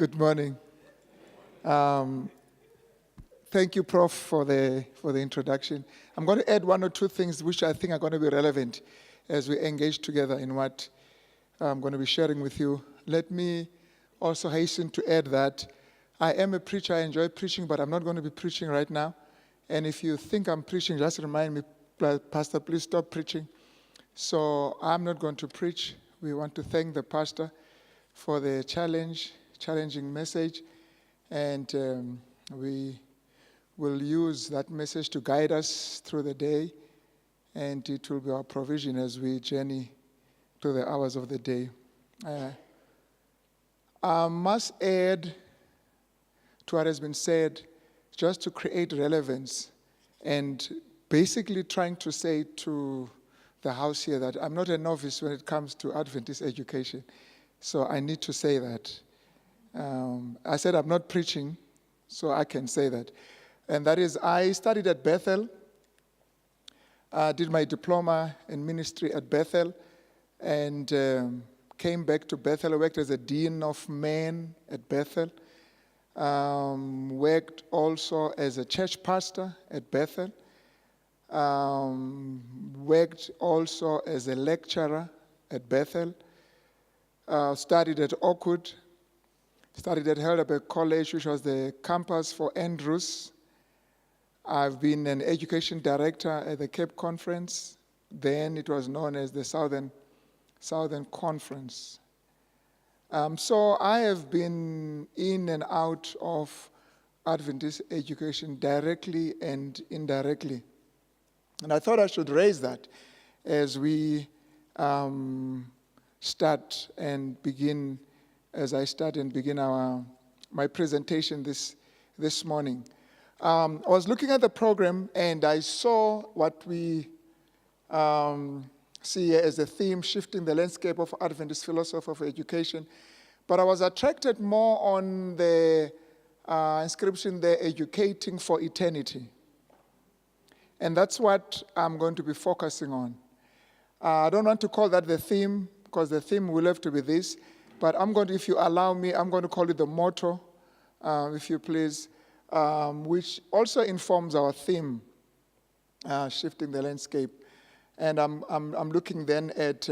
Good morning. Thank you, Prof, for the introduction. I'm going to add one or two things which I think are going to be relevant as we engage together in what I'm going to be sharing with you. Let me also hasten to add that I am a preacher. I enjoy preaching, but I'm not going to be preaching right now. And if you think I'm preaching, just remind me, Pastor, please stop preaching. So I'm not going to preach. We want to thank the pastor for the challenging message, and we will use that message to guide us through the day, and it will be our provision as we journey to the hours of the day. I must add to what has been said, just to create relevance, and basically trying to say to the house here that I'm not a novice when it comes to Adventist education. So I need to say that. I said I'm not preaching, so I can say that. And that is, I studied at Bethel, did my diploma in ministry at Bethel, and came back to Bethel. I worked as a dean of men at Bethel. Worked also as a church pastor at Bethel. Worked also as a lecturer at Bethel. Studied at Oakwood. Studied at Heidelberg College, which was the campus for Andrews. I've been an education director at the Cape Conference. Then it was known as the Southern Conference. So I have been in and out of Adventist education directly and indirectly. And I thought I should raise that as we start and begin my presentation this morning. I was looking at the program and I saw what we see here as a theme, shifting the landscape of Adventist philosophy of education. But I was attracted more on the inscription there, educating for eternity. And that's what I'm going to be focusing on. I don't want to call that the theme, because the theme will have to be this. But I'm going to, if you allow me, I'm going to call it the motto, if you please, which also informs our theme, shifting the landscape. And I'm looking then at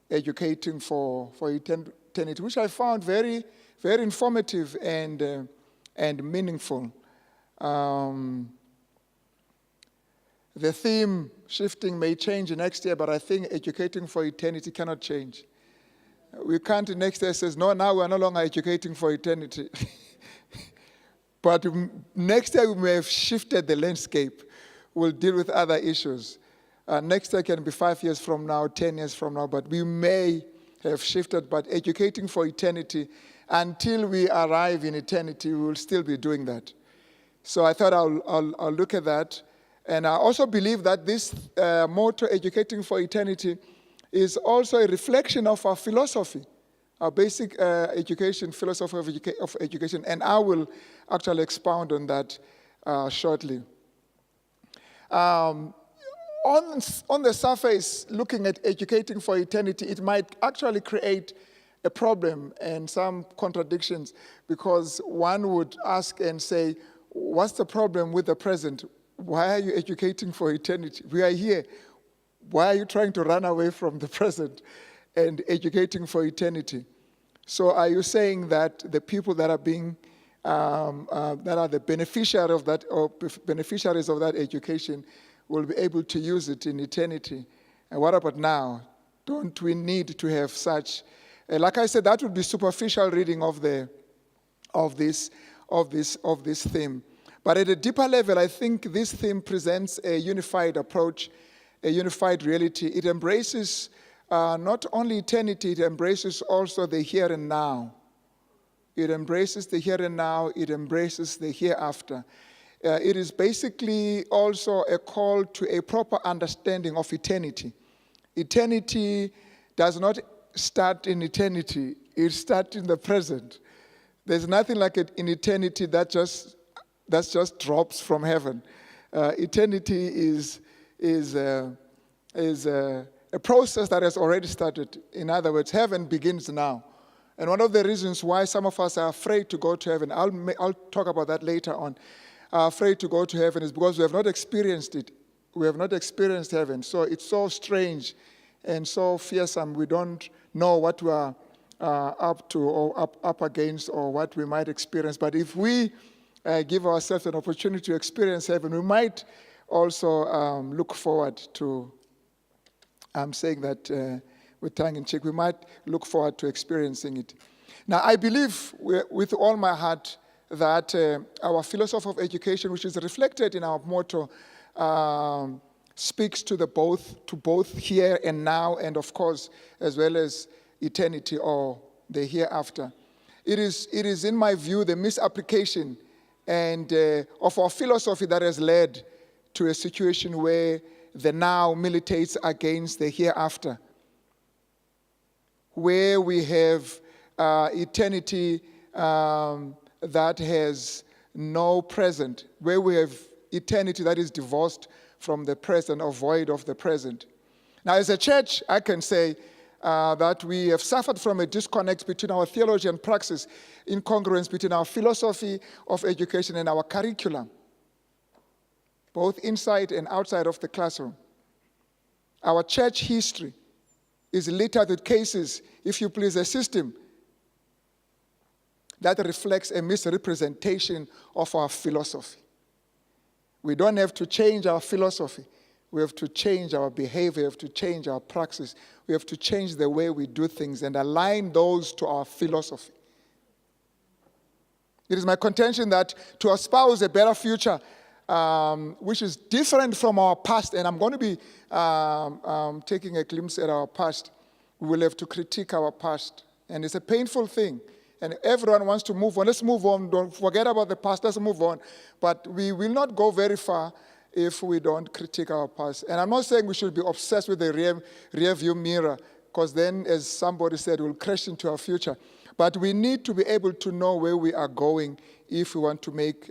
educating for eternity, which I found very, very informative and meaningful. The theme, shifting, may change next year, but I think educating for eternity cannot change. We can't next year says, no, now we're no longer educating for eternity. But next year we may have shifted the landscape. We'll deal with other issues. Next year can be 5 years from now, 10 years from now, but we may have shifted. But educating for eternity, until we arrive in eternity, we will still be doing that. So I thought I'll look at that. And I also believe that this motto, educating for eternity, is also a reflection of our philosophy, our basic education, philosophy of education. And I will actually expound on that shortly. On the surface, looking at educating for eternity, it might actually create a problem and some contradictions, because one would ask and say, what's the problem with the present? Why are you educating for eternity? We are here. Why are you trying to run away from the present and educating for eternity? So are you saying that the people that are being, that are the beneficiaries of that education will be able to use it in eternity? And what about now? Don't we need to have such? Like I said, that would be superficial reading of this theme. But at a deeper level, I think this theme presents a unified approach, a unified reality. It embraces not only eternity, it embraces also the here and now. It embraces the here and now, it embraces the hereafter. It is basically also a call to a proper understanding of eternity. Eternity does not start in eternity, it starts in the present. There's nothing like it in eternity that just drops from heaven. Eternity is a process that has already started. In other words, heaven begins now. And one of the reasons why some of us are afraid to go to heaven, I'll talk about that later on, are afraid to go to heaven is because we have not experienced it. We have not experienced heaven. So it's so strange and so fearsome. We don't know what we are up to or up against or what we might experience. But if we give ourselves an opportunity to experience heaven, we might also look forward to, I'm saying that with tongue in cheek, we might look forward to experiencing it. Now, I believe with all my heart that our philosophy of education, which is reflected in our motto, speaks to both here and now, and of course, as well as eternity or the hereafter. It is, in my view, the misapplication and of our philosophy that has led to a situation where the now militates against the hereafter, where we have eternity that has no present, where we have eternity that is divorced from the present or void of the present. Now, as a church, I can say that we have suffered from a disconnect between our theology and praxis, incongruence between our philosophy of education and our curriculum, both inside and outside of the classroom. Our church history is littered with cases, if you please, a system that reflects a misrepresentation of our philosophy. We don't have to change our philosophy. We have to change our behavior. We have to change our praxis. We have to change the way we do things and align those to our philosophy. It is my contention that to espouse a better future, which is different from our past, and I'm going to be taking a glimpse at our past, we will have to critique our past. And it's a painful thing. And everyone wants to move on. Let's move on. Don't forget about the past. Let's move on. But we will not go very far if we don't critique our past. And I'm not saying we should be obsessed with the rear view mirror, because then, as somebody said, we'll crash into our future. But we need to be able to know where we are going if we want to make,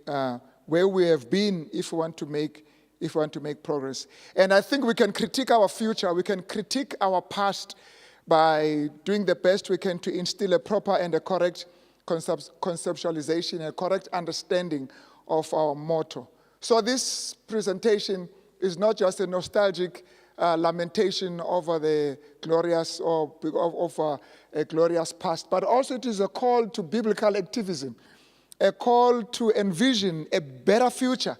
where we have been, if we want to make progress. And I think we can critique our future. We can critique our past by doing the best we can to instill a proper and a correct conceptualization, a correct understanding of our motto. So this presentation is not just a nostalgic lamentation over the glorious or of a glorious past, but also it is a call to biblical activism, a call to envision a better future.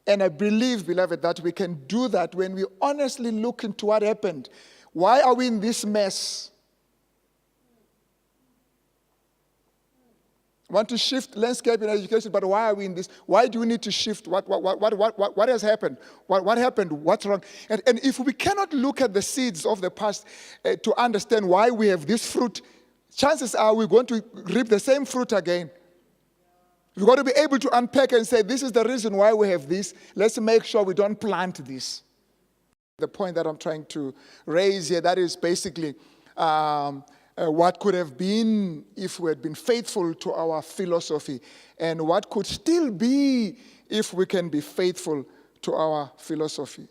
And I believe, beloved, that we can do that when we honestly look into what happened. Why are we in this mess? Want to shift landscape in education, but why are we in this? Why do we need to shift? What has happened? What happened? What's wrong? And if we cannot look at the seeds of the past to understand why we have this fruit, chances are we're going to reap the same fruit again. We've got to be able to unpack and say, this is the reason why we have this. Let's make sure we don't plant this. The point that I'm trying to raise here, that is basically what could have been if we had been faithful to our philosophy, and what could still be if we can be faithful to our philosophy.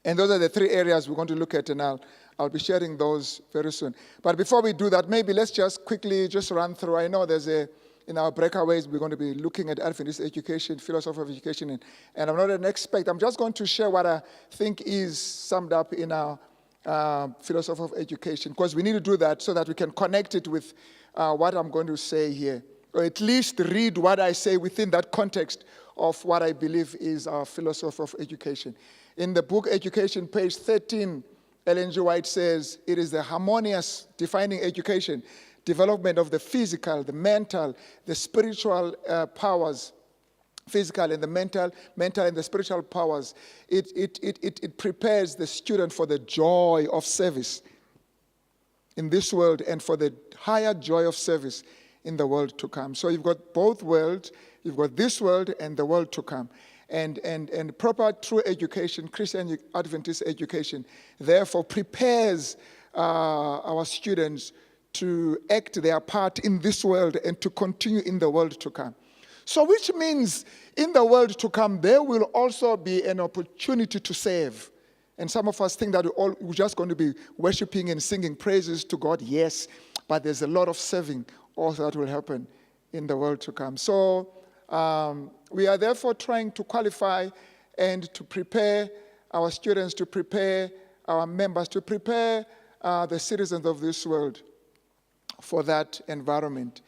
And those are the three areas we're going to look at, and I'll be sharing those very soon. But before we do that, maybe let's just quickly run through. I know in our breakaways, we're going to be looking at Adventist education, philosophy of education, and I'm not an expert. I'm just going to share what I think is summed up in our philosophy of education, because we need to do that so that we can connect it with what I'm going to say here, or at least read what I say within that context of what I believe is our philosophy of education. In the book Education, page 13, Ellen G. White says, it is the harmonious, defining education, development of the physical, the mental, the spiritual powers, physical and the mental and the spiritual powers. It prepares the student for the joy of service in this world and for the higher joy of service in the world to come. So you've got both worlds. You've got this world and the world to come. And proper true education, Christian Adventist education, therefore prepares our students to act their part in this world and to continue in the world to come. So which means in the world to come, there will also be an opportunity to serve. And some of us think that we're just going to be worshiping and singing praises to God. Yes, but there's a lot of serving also that will happen in the world to come. So we are therefore trying to qualify and to prepare our students, to prepare our members, to prepare the citizens of this world for that environment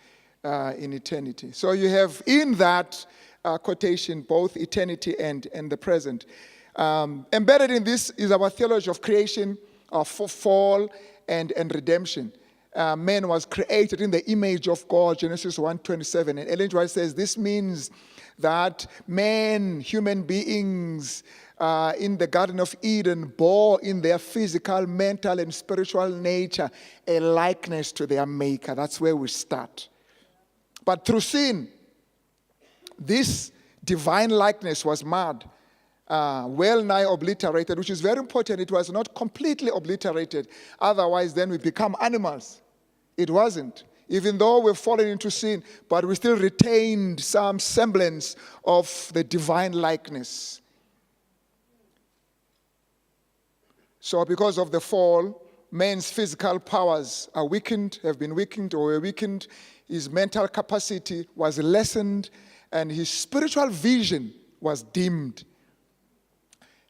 in eternity. So you have in that quotation both eternity and the present. Embedded in this is our theology of creation, of fall and redemption. Man was created in the image of God, Genesis 1:27. And Ellen White says this means that man, human beings in the Garden of Eden bore in their physical, mental, and spiritual nature a likeness to their Maker. That's where we start. But through sin, this divine likeness was marred, well nigh obliterated, which is very important. It was not completely obliterated. Otherwise, then we become animals. It wasn't. Even though we've fallen into sin, but we still retained some semblance of the divine likeness. So because of the fall, man's physical powers are weakened, have been weakened or were weakened. His mental capacity was lessened, and his spiritual vision was dimmed.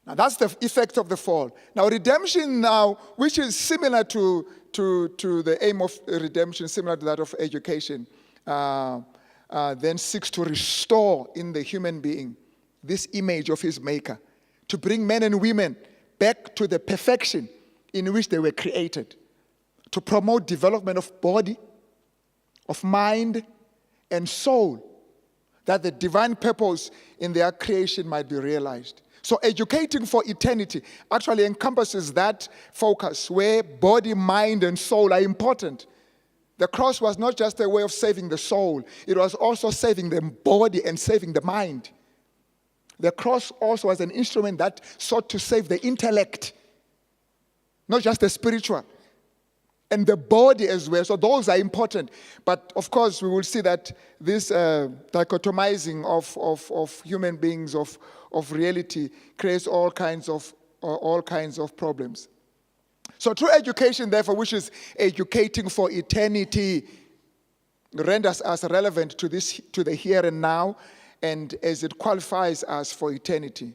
Now that's the effect of the fall. Now redemption now, which is similar to the aim of redemption, similar to that of education, then seeks to restore in the human being this image of his Maker, to bring men and women back to the perfection in which they were created, to promote development of body, of mind, and soul, that the divine purpose in their creation might be realized. So educating for eternity actually encompasses that focus where body, mind, and soul are important. The cross was not just a way of saving the soul. It was also saving the body and saving the mind. The cross also was an instrument that sought to save the intellect, not just the spiritual, and the body as well. So those are important. But of course, we will see that this dichotomizing of human beings, of reality, creates all kinds of problems. So true education, therefore, which is educating for eternity, renders us relevant to the here and now, and as it qualifies us for eternity.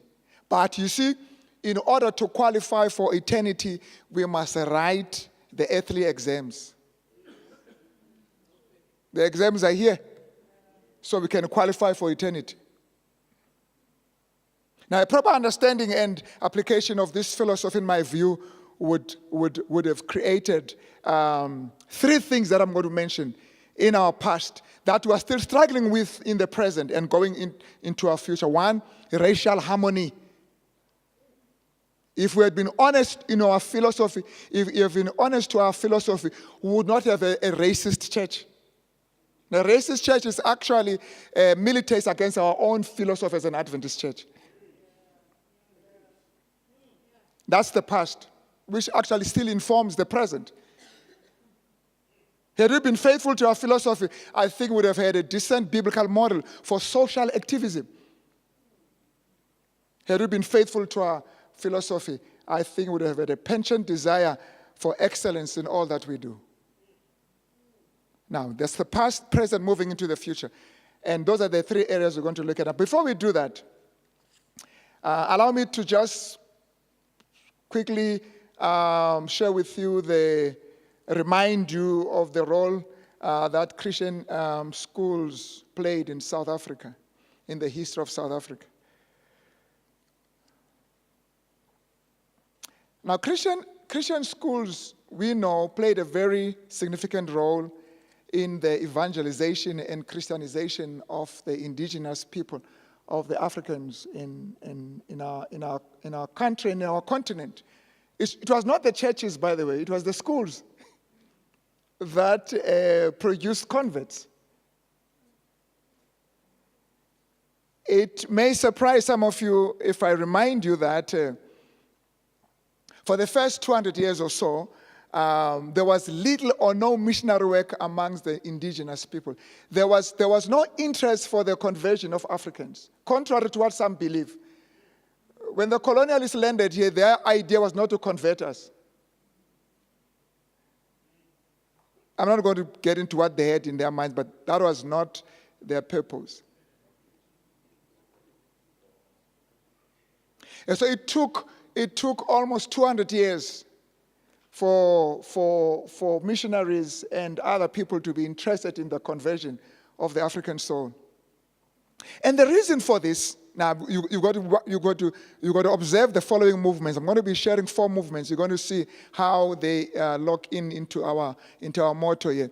But you see, in order to qualify for eternity, we must write the earthly exams. The exams are here, so we can qualify for eternity. Now, a proper understanding and application of this philosophy, in my view, would have created three things that I'm going to mention in our past that we are still struggling with in the present and going into our future. One, racial harmony. If we had been honest in our philosophy, if you have been honest to our philosophy, we would not have a racist church. The racist church is actually militates against our own philosophy as an Adventist church. That's the past, which actually still informs the present. Had we been faithful to our philosophy, I think we would have had a decent biblical model for social activism. Had we been faithful to our philosophy, I think we would have had a penchant desire for excellence in all that we do. Now, that's the past, present, moving into the future. And those are the three areas we're going to look at. Now, before we do that, allow me to just quickly share with you remind you of the role that Christian schools played in South Africa, in the history of South Africa. Now, Christian schools, we know, played a very significant role in the evangelization and Christianization of the indigenous people, of the Africans in our country, in our continent. It was not the churches, by the way, it was the schools that produced converts. It may surprise some of you if I remind you that for the first 200 years or so, there was little or no missionary work amongst the indigenous people. There was no interest for the conversion of Africans, contrary to what some believe. when the colonialists landed here, their idea was not to convert us. I'm not going to get into what they had in their minds, but that was not their purpose. And so it took almost 200 years for missionaries and other people to be interested in the conversion of the African soul. And the reason for this, now you got to observe the following movements. I'm going to be sharing 4 movements. You're going to see how they lock into our motto here.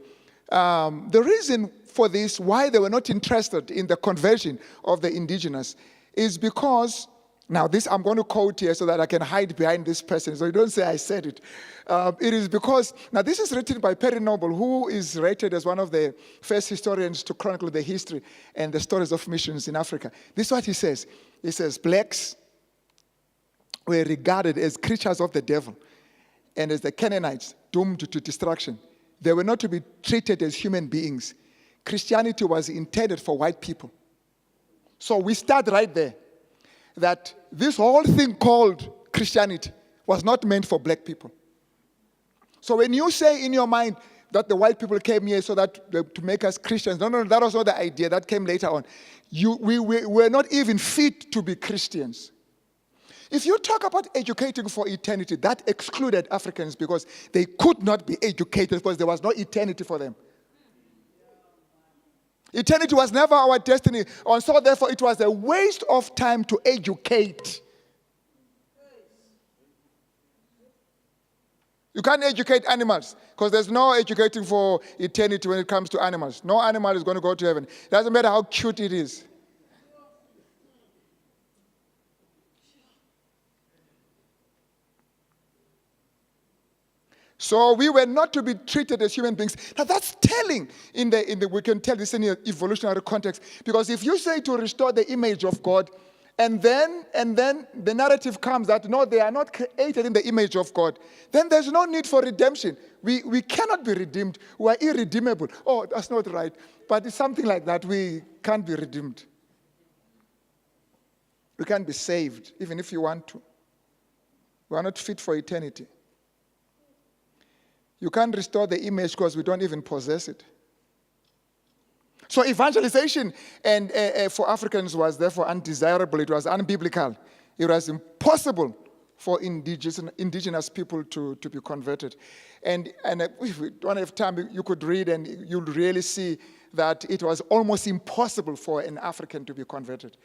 The reason for this, why they were not interested in the conversion of the indigenous, is because, now this I'm going to quote here so that I can hide behind this person, so you don't say I said it. It is because, now this is written by Perry Noble, who is rated as one of the first historians to chronicle the history and the stories of missions in Africa. This is what he says. He says, blacks were regarded as creatures of the devil and as the Canaanites doomed to destruction. They were not to be treated as human beings. Christianity was intended for white people. So we start right there, that this whole thing called Christianity was not meant for black people. So when you say in your mind that the white people came here so that to make us Christians, no, that was not the idea. That came later on. We were not even fit to be Christians. If you talk about educating for eternity, that excluded Africans because they could not be educated because there was no eternity for them. Eternity was never our destiny, and so therefore it was a waste of time to educate. You can't educate animals because there's no educating for eternity when it comes to animals. No animal is going to go to heaven. It doesn't matter how cute it is. So we were not to be treated as human beings. Now that's telling we can tell this in an evolutionary context. Because if you say to restore the image of God, and then the narrative comes that no, they are not created in the image of God, then there's no need for redemption. We cannot be redeemed. We are irredeemable. Oh, that's not right. But it's something like that. We can't be redeemed. We can't be saved, even if you want to. We are not fit for eternity. You can't restore the image because we don't even possess it. So evangelization and for Africans was therefore undesirable. It was unbiblical. It was impossible for indigenous people to be converted. And if we don't have time, you could read and you'll really see that it was almost impossible for an African to be converted.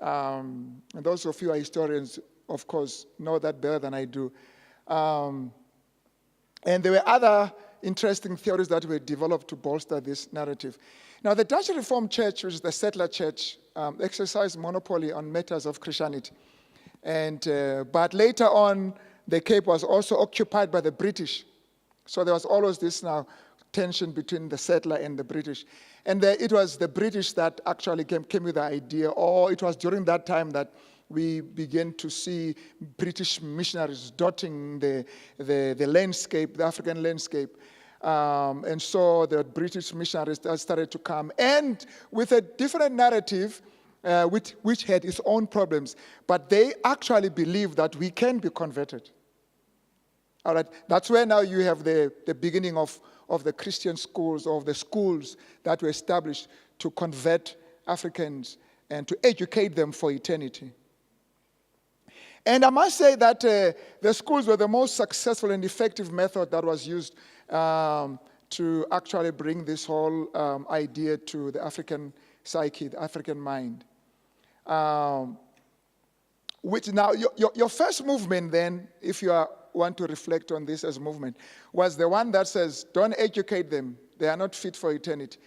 And those of you who are historians, of course, know that better than I do. And there were other interesting theories that were developed to bolster this narrative. Now, the Dutch Reformed Church, which is the settler church, exercised monopoly on matters of Christianity. But later on, the Cape was also occupied by the British. So there was always this now tension between the settler and the British. And it was the British that actually came with the idea, or it was during that time that we began to see British missionaries dotting the landscape, the African landscape. And so the British missionaries started to come, and with a different narrative, which had its own problems. But they actually believed that we can be converted. All right, that's where now you have the beginning of the Christian schools, of the schools that were established to convert Africans and to educate them for eternity. And I must say that the schools were the most successful and effective method that was used to actually bring this whole idea to the African psyche, the African mind. Which now, your first movement then, if you want to reflect on this as a movement, was the one that says, don't educate them. They are not fit for eternity.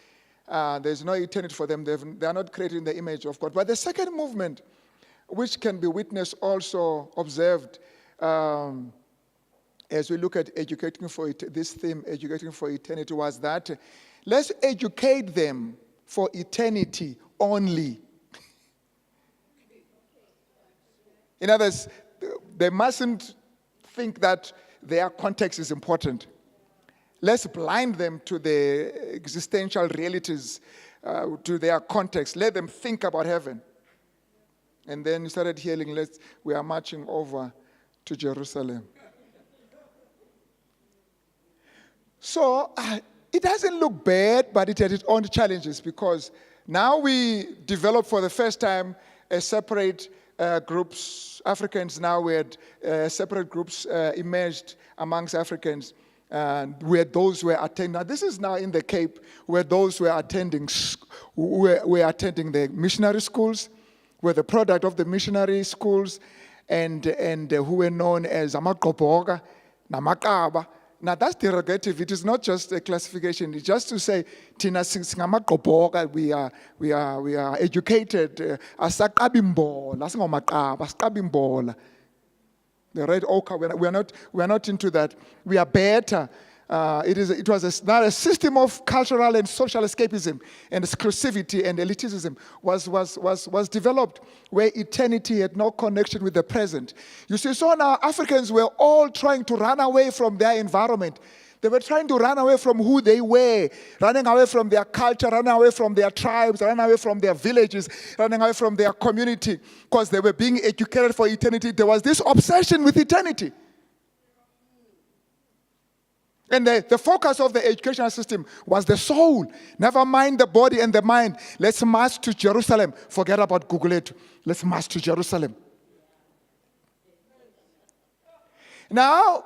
There's no eternity for them. They are not created in the image of God. But the second movement, which can be witnessed, also observed, as we look at educating for this theme, educating for eternity, was that let's educate them for eternity only. In other words, they mustn't think that their context is important. Let's blind them to the existential realities, to their context. Let them think about heaven. And then you started hearing, we are marching over to Jerusalem. So it doesn't look bad, but it had its own challenges, because now we developed for the first time a separate groups. Africans now, we had separate groups emerged amongst Africans, and where those were attending. Now this is now in the Cape, where those were attending, were attending the missionary schools, were the product of the missionary schools, and who were known as amaqobhoka, namakaba. Now that's derogative. It is not just a classification. It's just to say, Tina singamaqobhoka, we are educated. Asaqabimbola, asingomaqaba, asqabimbola. The red ochre, we are not into that. We are better. It was not a system of cultural and social escapism and exclusivity and elitism was developed, where eternity had no connection with the present. You see, so now Africans were all trying to run away from their environment. They were trying to run away from who they were, running away from their culture, running away from their tribes, running away from their villages, running away from their community, because they were being educated for eternity. There was this obsession with eternity. And the focus of the educational system was the soul. Never mind the body and the mind. Let's march to Jerusalem. Forget about Google it. Let's march to Jerusalem. Now,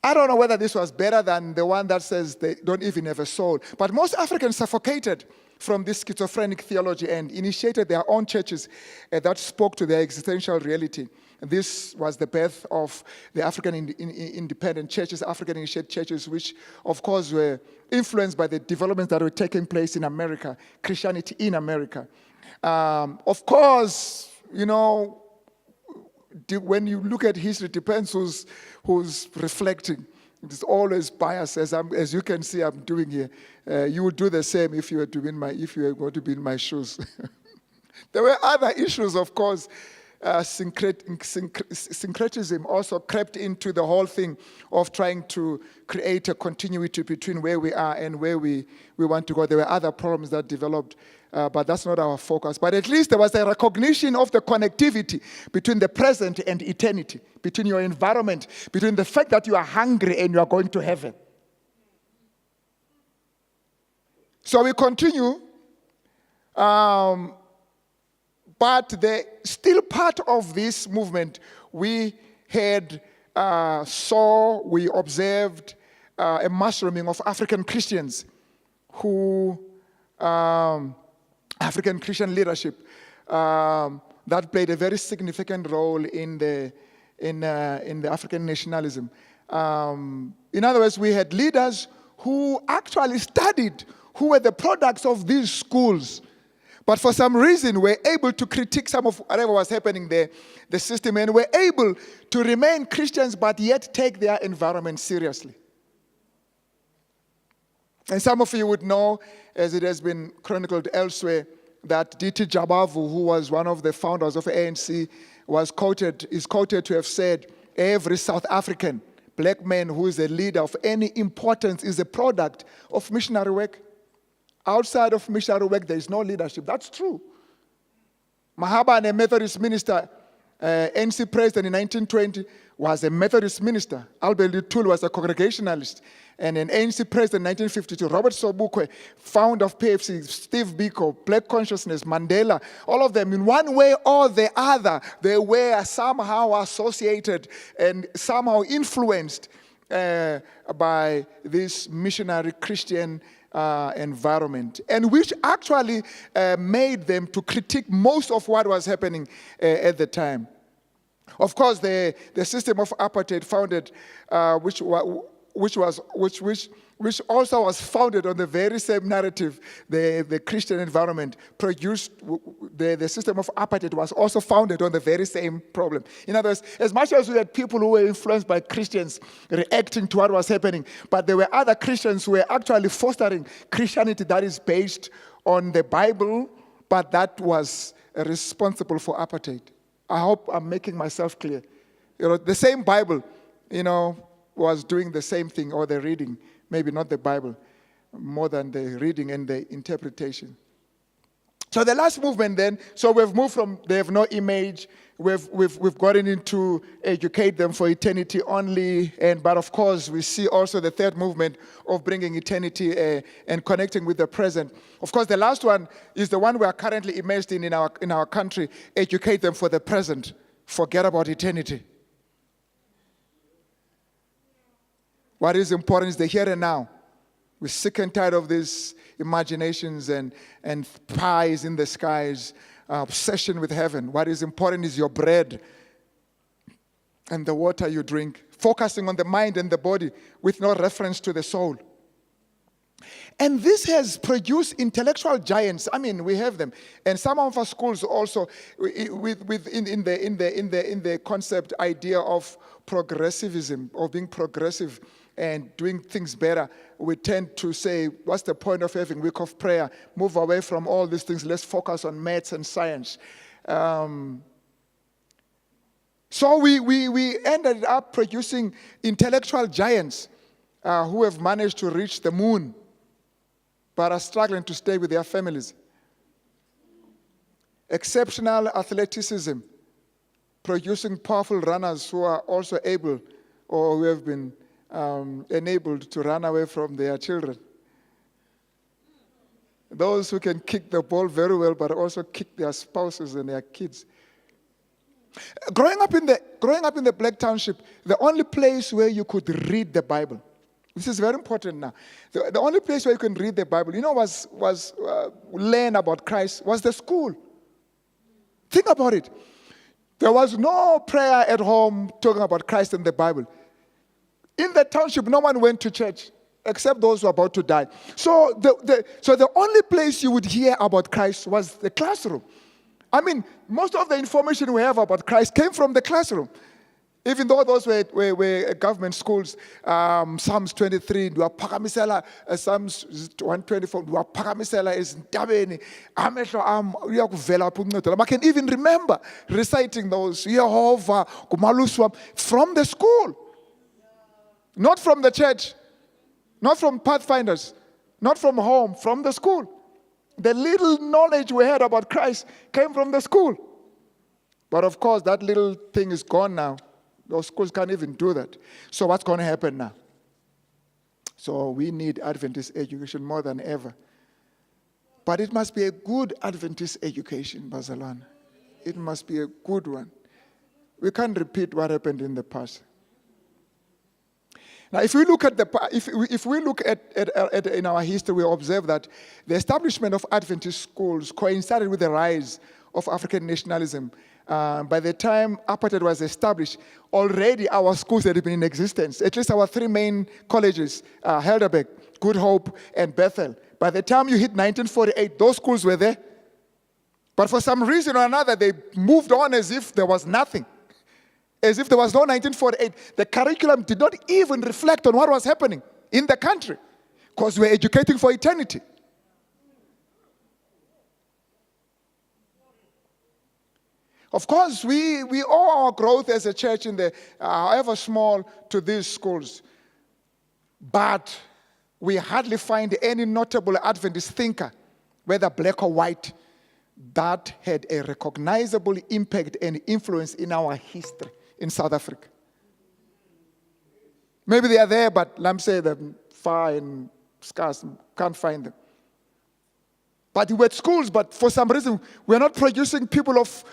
I don't know whether this was better than the one that says they don't even have a soul. But most Africans suffocated from this schizophrenic theology and initiated their own churches that spoke to their existential reality. This was the birth of the African independent churches, African initiated churches, which, of course, were influenced by the developments that were taking place in America, Christianity in America. Of course, you know, when you look at history, it depends who's reflecting. It's always bias, as you can see I'm doing here. You would do the same if you were going to be in my shoes. There were other issues, of course. Syncretism also crept into the whole thing of trying to create a continuity between where we are and where we want to go. There were other problems that developed, but that's not our focus. But at least there was a recognition of the connectivity between the present and eternity, between your environment, between the fact that you are hungry and you are going to heaven. So we continue. But still part of this movement, we had we observed a mushrooming of African Christians African Christian leadership that played a very significant role in the African nationalism. In other words, we had leaders who actually studied, who were the products of these schools, but for some reason were able to critique some of whatever was happening there, the system, and were able to remain Christians but yet take their environment seriously. And some of you would know, as it has been chronicled elsewhere, that D.T. Jabavu, who was one of the founders of ANC, is quoted to have said, every South African black man who is a leader of any importance is a product of missionary work. Outside of missionary work, there is no leadership. That's true. Mahaba, a Methodist minister, NC president in 1920, was a Methodist minister. Albert Lutul was a Congregationalist. And an ANC president in 1952, Robert Sobukwe, founder of PFC, Steve Biko, Black Consciousness, Mandela, all of them, in one way or the other, they were somehow associated and somehow influenced by this missionary Christian environment, and which actually made them to critique most of what was happening at the time. Of course, the system of apartheid founded, which also was founded on the very same narrative, the Christian environment produced, the system of apartheid was also founded on the very same problem. In other words, as much as we had people who were influenced by Christians reacting to what was happening, but there were other Christians who were actually fostering Christianity that is based on the Bible, but that was responsible for apartheid. I hope I'm making myself clear. You know, the same Bible, was doing the same thing, or the reading, maybe not the Bible, more than the reading and the interpretation. So the last movement then, so we've moved from they have no image, we've gotten into educate them for eternity only, but of course we see also the third movement of bringing eternity and connecting with the present. Of course, the last one is the one we are currently immersed in our country, educate them for the present, forget about eternity. What is important is the here and now. We're sick and tired of these imaginations and pies in the skies, obsession with heaven. What is important is your bread and the water you drink, focusing on the mind and the body with no reference to the soul. And this has produced intellectual giants. I mean, we have them, and some of our schools also, in the concept idea of progressivism, of being progressive and doing things better, we tend to say, what's the point of having week of prayer? Move away from all these things. Let's focus on maths and science. So we ended up producing intellectual giants who have managed to reach the moon, but are struggling to stay with their families. Exceptional athleticism, producing powerful runners who are also able, or who have been enabled to run away from their children. Those who can kick the ball very well, but also kick their spouses and their kids. Growing up in the Black Township, the only place where you could read the Bible, this is very important now. The only place where you can read the Bible, was learn about Christ, was the school. Think about it. There was no prayer at home talking about Christ and the Bible. In the township, no one went to church except those who were about to die. So the only place you would hear about Christ was the classroom. I mean, most of the information we have about Christ came from the classroom. Even though those were government schools, Psalms 23, Psalms 124, I can even remember reciting those, Jehovah, from the school. Not from the church, not from Pathfinders, not from home, from the school. The little knowledge we had about Christ came from the school. But of course, that little thing is gone now. Those schools can't even do that. So what's going to happen now? So we need Adventist education more than ever. But it must be a good Adventist education, Bazalwana. It must be a good one. We can't repeat what happened in the past. Now, if we look at in our history, we observe that the establishment of Adventist schools coincided with the rise of African nationalism. By the time apartheid was established, already our schools had been in existence. At least our three main colleges, Helderberg, Good Hope, and Bethel. By the time you hit 1948, those schools were there. But for some reason or another, they moved on as if there was nothing. As if there was no 1948. The curriculum did not even reflect on what was happening in the country, because we're educating for eternity. Of course, we owe our growth as a church in the, however small, to these schools. But we hardly find any notable Adventist thinker, whether black or white, that had a recognizable impact and influence in our history in South Africa. Maybe they are there, but let me say they're far and scarce, can't find them. But we're at schools, but for some reason, we're not producing people of,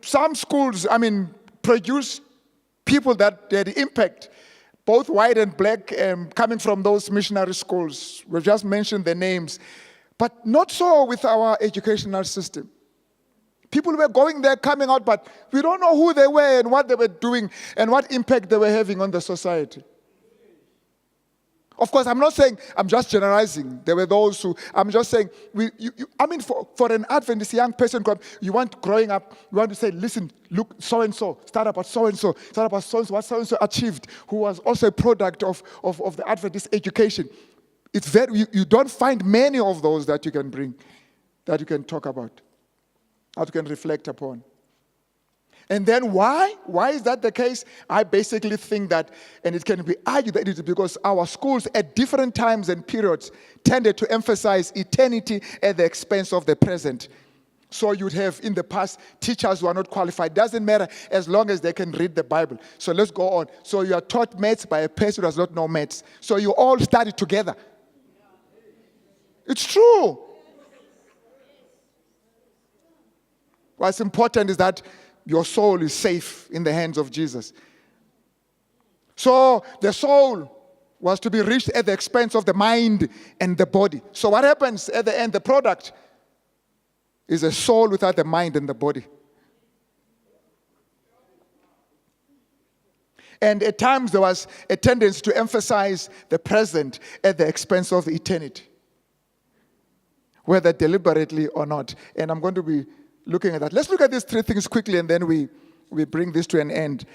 some schools, produce people that had impact, both white and black, coming from those missionary schools. We've just mentioned the names. But not so with our educational system. People were going there, coming out, but we don't know who they were and what they were doing and what impact they were having on the society. Of course, I'm not saying, I'm just generalizing. There were those who, I'm just saying, for an Adventist young person, you want growing up, you want to say, listen, look, so-and-so, start about so-and-so, what so-and-so achieved, who was also a product of the Adventist education. It's you don't find many of those that you can bring, that you can talk about, that you can reflect upon. And then why? Why is that the case? I basically think that, and it can be argued that it is because our schools at different times and periods tended to emphasize eternity at the expense of the present. So you'd have in the past teachers who are not qualified. Doesn't matter as long as they can read the Bible. So let's go on. So you are taught maths by a person who does not know maths. So you all study together. It's true. What's important is that your soul is safe in the hands of Jesus. So the soul was to be reached at the expense of the mind and the body. So what happens at the end? The product is a soul without the mind and the body. And at times there was a tendency to emphasize the present at the expense of eternity, whether deliberately or not. And I'm going to be looking at that. Let's look at these three things quickly, and then we bring this to an end.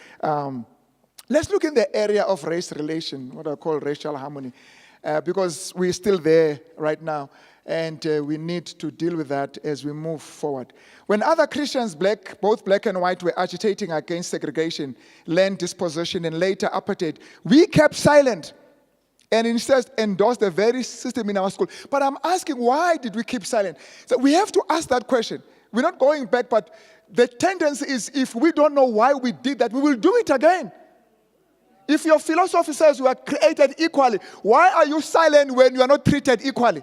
Let's look in the area of race relation, what I call racial harmony, because we're still there right now, and we need to deal with that as we move forward. When other Christians, both black and white, were agitating against segregation, land dispossession, and later apartheid, we kept silent and instead endorsed the very system in our school. But I'm asking, why did we keep silent? So we have to ask that question. We're not going back, but the tendency is if we don't know why we did that, we will do it again. If your philosophy says we are created equally, why are you silent when you are not treated equally?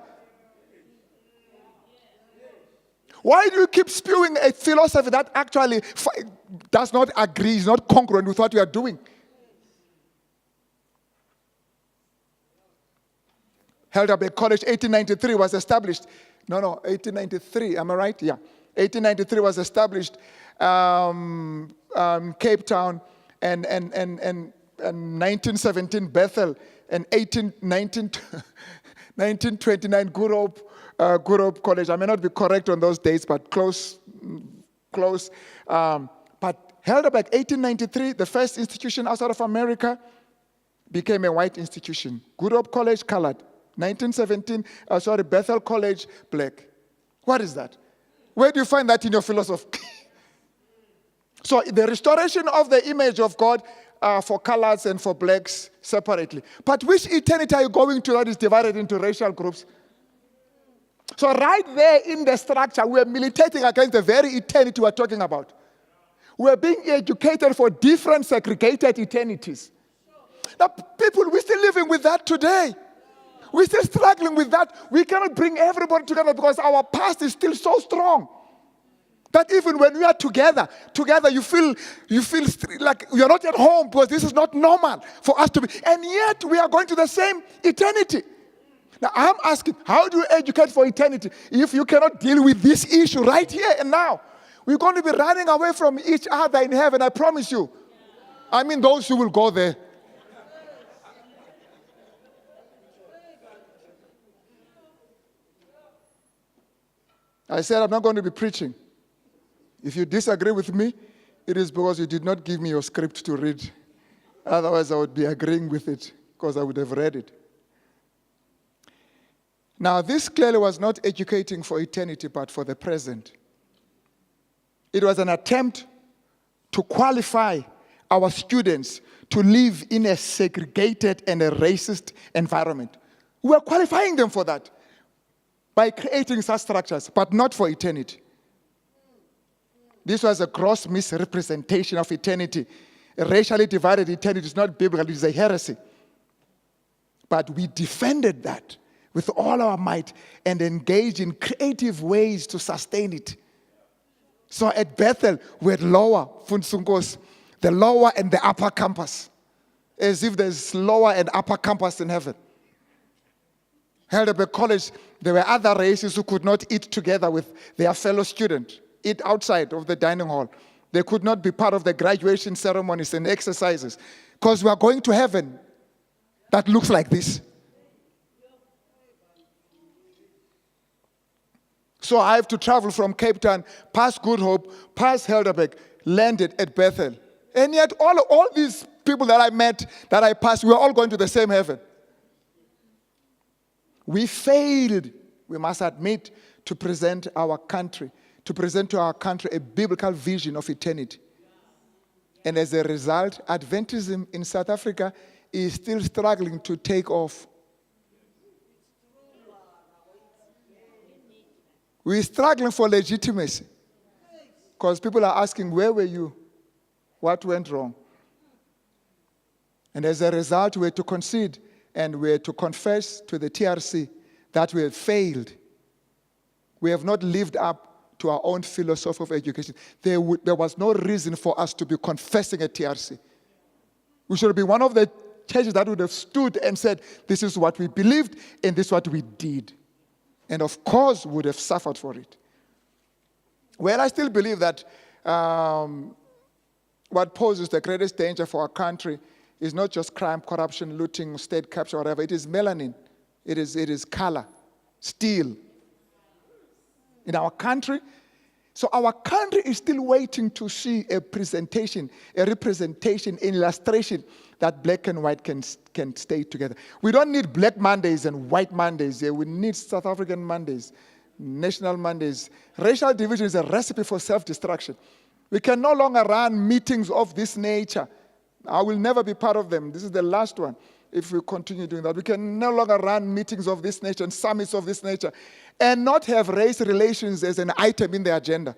Why do you keep spewing a philosophy that actually does not agree, is not congruent with what you are doing? Heidelberg College, 1893 was established. 1893, am I right? Yeah. 1893 was established, Cape Town, and 1917 Bethel, and 1929 Good Hope College. I may not be correct on those dates, but close. But Heidelberg, 1893, the first institution outside of America, became a white institution. Good Hope College, colored. 1917, Bethel College, black. What is that? Where do you find that in your philosophy? So the restoration of the image of God for colors and for blacks separately. But which eternity are you going to that is divided into racial groups? So right there in the structure, we're militating against the very eternity we're talking about. We're being educated for different segregated eternities. Now, people, we're still living with that today. We're still struggling with that. We cannot bring everybody together because our past is still so strong that even when we are together, you feel like you're not at home because this is not normal for us to be. And yet we are going to the same eternity. Now I'm asking, how do you educate for eternity if you cannot deal with this issue right here and now? We're going to be running away from each other in heaven, I promise you. I mean those who will go there. I said I'm not going to be preaching. If you disagree with me, it is because you did not give me your script to read. Otherwise, I would be agreeing with it because I would have read it. Now, this clearly was not educating for eternity, but for the present. It was an attempt to qualify our students to live in a segregated and a racist environment. We are qualifying them for that by creating such structures, but not for eternity. This was a gross misrepresentation of eternity. A racially divided eternity is not biblical, it is a heresy. But we defended that with all our might and engaged in creative ways to sustain it. So at Bethel, we had lower Funsunkos, the lower and the upper campus, as if there's lower and upper campus in heaven. Heidelberg College, there were other races who could not eat together with their fellow student, eat outside of the dining hall. They could not be part of the graduation ceremonies and exercises because we are going to heaven that looks like this. So I have to travel from Cape Town, past Good Hope, past Heidelberg, landed at Bethel. And yet all these people that I met, that I passed, we are all going to the same heaven. We failed, we must admit, to present to our country a biblical vision of eternity. And as a result, Adventism in South Africa is still struggling to take off. We're struggling for legitimacy. Because people are asking, where were you? What went wrong? And as a result, we're to concede and we're to confess to the TRC that we have failed. We have not lived up to our own philosophy of education. There was no reason for us to be confessing at TRC. We should be one of the churches that would have stood and said, this is what we believed and this is what we did. And of course, would have suffered for it. Well, I still believe that what poses the greatest danger for our country is not just crime, corruption, looting, state capture, whatever. It is melanin. It is color, steel. In our country, so our country is still waiting to see a representation, illustration that black and white can stay together. We don't need black Mondays and white Mondays. We need South African Mondays, national Mondays. Racial division is a recipe for self-destruction. We can no longer run meetings of this nature. I will never be part of them. This is the last one. If we continue doing that, we can no longer run meetings of this nature and summits of this nature and not have race relations as an item in the agenda.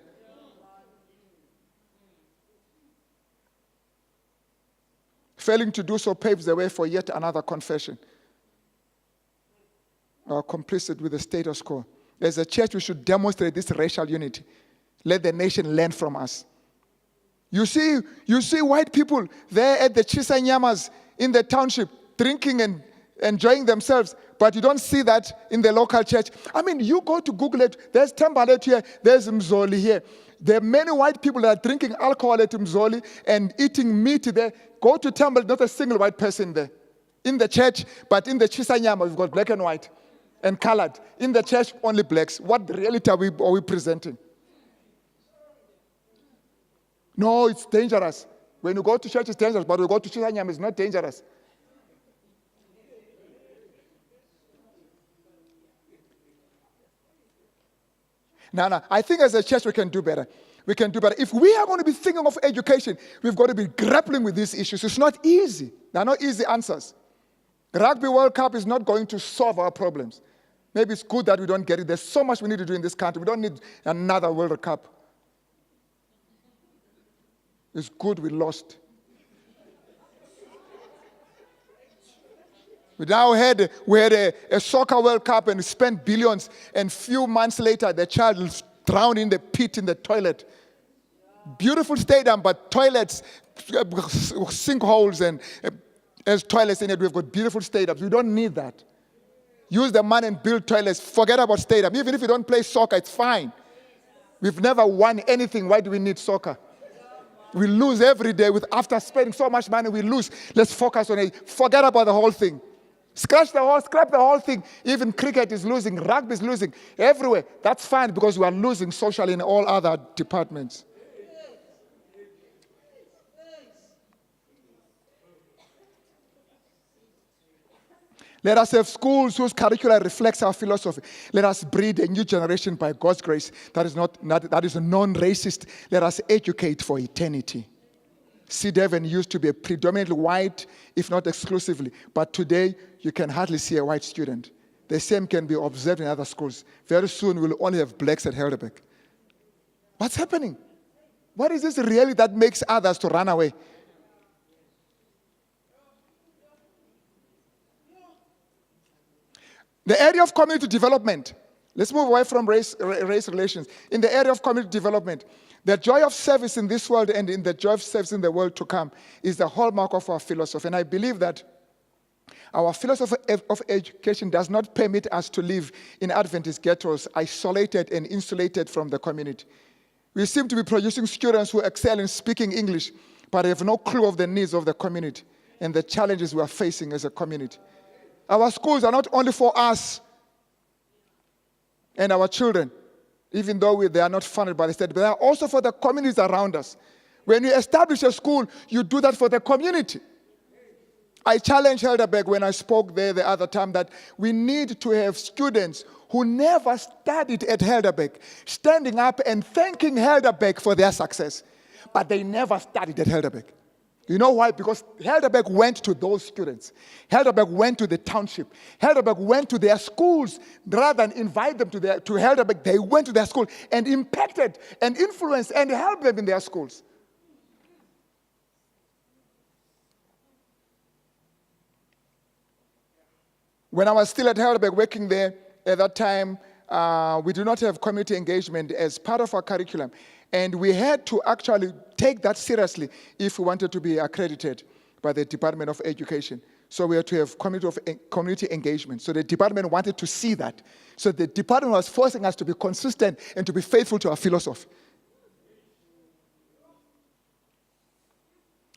Failing to do so paves the way for yet another confession. Complicit with the status quo. As a church, we should demonstrate this racial unity. Let the nation learn from us. You see white people there at the Chisanyamas in the township, drinking and enjoying themselves, but you don't see that in the local church. I mean, you go to Google it, there's Tembalet here, there's Mzoli here. There are many white people that are drinking alcohol at Mzoli and eating meat there. Go to Tembalet, not a single white person there. In the church, but in the Chisanyama, we've got black and white and colored. In the church, only blacks. What reality are we presenting? No, it's dangerous. When you go to church, it's dangerous, but when you go to Chisanyama, it's not dangerous. No, I think as a church we can do better. We can do better. If we are going to be thinking of education, we've got to be grappling with these issues. It's not easy. There are no easy answers. Rugby World Cup is not going to solve our problems. Maybe it's good that we don't get it. There's so much we need to do in this country. We don't need another World Cup. It's good we lost. We had a soccer World Cup and we spent billions, and few months later the child drowned in the pit in the toilet. Beautiful stadium, but toilets, sinkholes, and as toilets in it, we've got beautiful stadiums. We don't need that. Use the money and build toilets. Forget about stadium. Even if you don't play soccer, it's fine. We've never won anything. Why do we need soccer? We lose every day. After spending so much money, we lose. Let's focus on it. Forget about the whole thing. Scrap the whole thing. Even cricket is losing, rugby is losing, everywhere. That's fine because we are losing socially in all other departments. Let us have schools whose curricula reflects our philosophy. Let us breed a new generation by God's grace that is non-racist. Let us educate for eternity. C7 used to be a predominantly white, if not exclusively, but today you can hardly see a white student. The same can be observed in other schools. Very soon we'll only have blacks at Helderberg. What's happening? What is this really that makes others to run away? The area of community development. Let's move away from race relations. In the area of community development, the joy of service in this world and in the joy of service in the world to come is the hallmark of our philosophy. And I believe that our philosophy of education does not permit us to live in Adventist ghettos, isolated and insulated from the community. We seem to be producing students who excel in speaking English, but have no clue of the needs of the community and the challenges we are facing as a community. Our schools are not only for us and our children, even though they are not funded by the state, but they are also for the communities around us. When you establish a school, you do that for the community. I challenged Helderberg when I spoke there the other time that we need to have students who never studied at Helderberg standing up and thanking Helderberg for their success, but they never studied at Helderberg. You know why? Because Helderberg went to those students. Helderberg went to the township. Helderberg went to their schools. Rather than invite them to Helderberg, they went to their school and impacted and influenced and helped them in their schools. When I was still at Helderberg working there, at that time, we do not have community engagement as part of our curriculum. And we had to actually take that seriously if we wanted to be accredited by the Department of Education. So we had to have community engagement. So the department wanted to see that. So the department was forcing us to be consistent and to be faithful to our philosophy.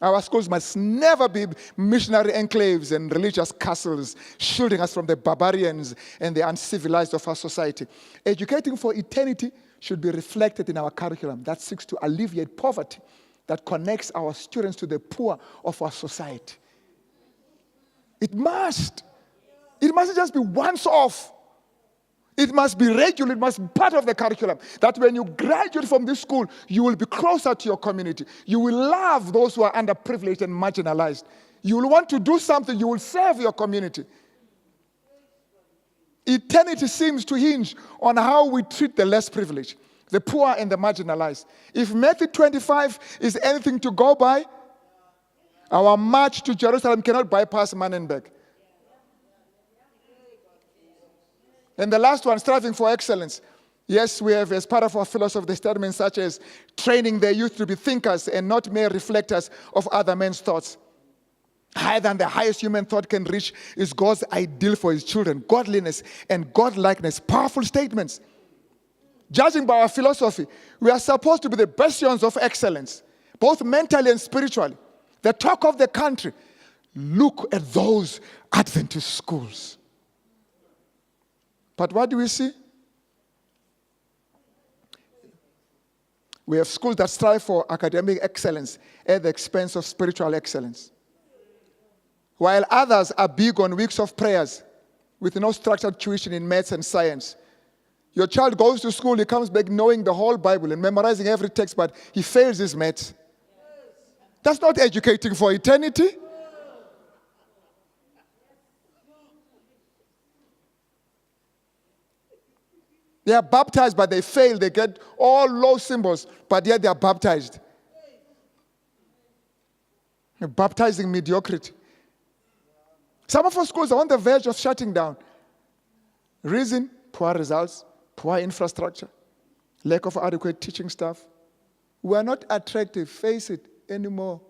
Our schools must never be missionary enclaves and religious castles shielding us from the barbarians and the uncivilized of our society. Educating for eternity should be reflected in our curriculum that seeks to alleviate poverty, that connects our students to the poor of our society. It must. It mustn't just be once off. It must be regular. It must be part of the curriculum. That when you graduate from this school, you will be closer to your community. You will love those who are underprivileged and marginalized. You will want to do something. You will serve your community. Eternity seems to hinge on how we treat the less privileged, the poor and the marginalized. If Matthew 25 is anything to go by, our march to Jerusalem cannot bypass Mannenberg. And the last one, striving for excellence. Yes, we have, as part of our philosophy, the statements such as training the youth to be thinkers and not mere reflectors of other men's thoughts. Higher than the highest human thought can reach is God's ideal for his children, godliness and godlikeness. Powerful statements. Judging by our philosophy, we are supposed to be the bastions of excellence, both mentally and spiritually. The talk of the country. Look at those Adventist schools. But what do we see? We have schools that strive for academic excellence at the expense of spiritual excellence. While others are big on weeks of prayers with no structured tuition in maths and science. Your child goes to school, he comes back knowing the whole Bible and memorizing every text, but he fails his maths. That's not educating for eternity. They are baptized, but they fail. They get all low symbols, but yet they are baptized. They're baptizing mediocrity. Some of our schools are on the verge of shutting down. Reason, poor results, poor infrastructure, lack of adequate teaching staff. We are not attractive, face it, anymore.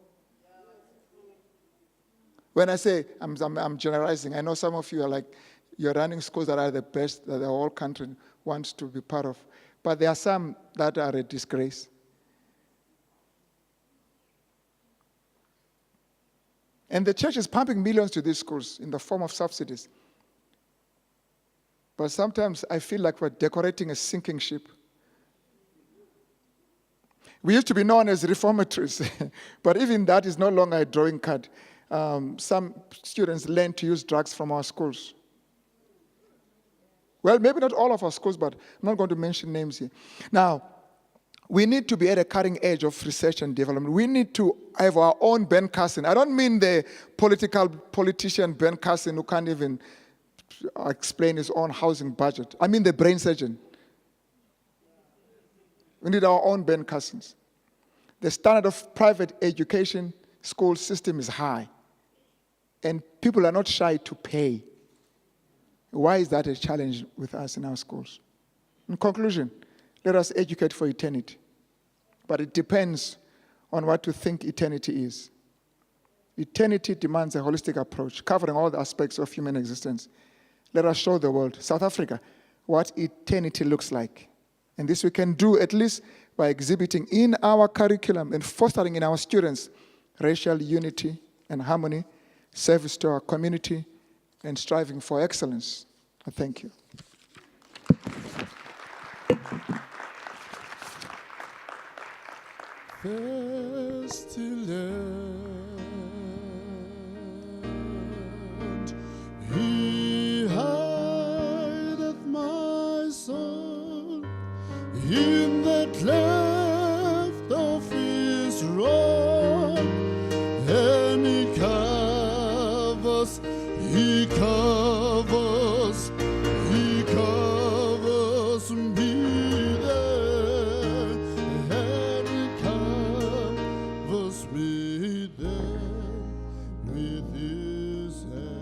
When I say, I'm generalizing, I know some of you are like, you're running schools that are the best that the whole country wants to be part of. But there are some that are a disgrace. And the church is pumping millions to these schools in the form of subsidies. But sometimes I feel like we're decorating a sinking ship. We used to be known as reformatories, but even that is no longer a drawing card. Some students learn to use drugs from our schools. Well, maybe not all of our schools, but I'm not going to mention names here. Now, we need to be at a cutting edge of research and development. We need to have our own Ben Carson. I don't mean the politician Ben Carson who can't even explain his own housing budget. I mean the brain surgeon. We need our own Ben Carsons. The standard of private education school system is high, and people are not shy to pay. Why is that a challenge with us in our schools? In conclusion, let us educate for eternity. But it depends on what you think eternity is. Eternity demands a holistic approach, covering all the aspects of human existence. Let us show the world, South Africa, what eternity looks like. And this we can do at least by exhibiting in our curriculum and fostering in our students racial unity and harmony, service to our community, and striving for excellence. Thank you. First to land, he hideth my soul in the cleft of his rock. He covers me there, and He covers me there with His hand.